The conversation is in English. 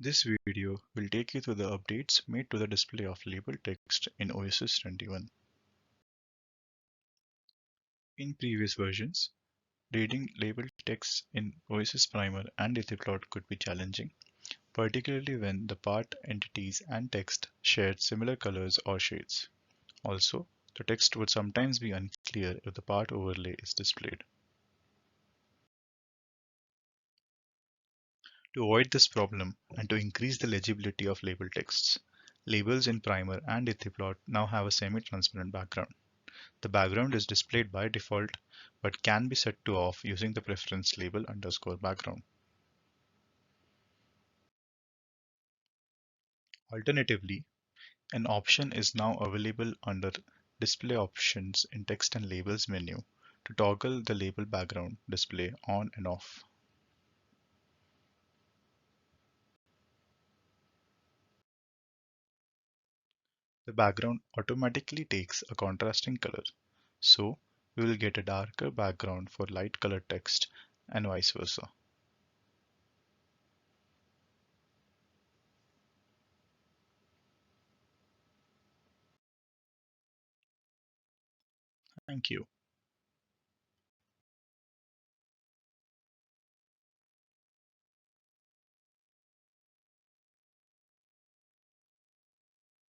This video will take you through the updates made to the display of label text in Oasys 21. In previous versions, reading label text in Oasys Primer and Ethyplot could be challenging, particularly when the part entities and text shared similar colors or shades. Also, the text would sometimes be unclear if the part overlay is displayed. To avoid this problem and to increase the legibility of label texts, labels in Primer and Ethyplot now have a semi-transparent background. The background is displayed by default but can be set to off using the preference label underscore background. Alternatively, an option is now available under Display Options in Text and Labels menu to toggle the label background display on and off. The background automatically takes a contrasting color, so we will get a darker background for light colored text and vice versa. Thank you.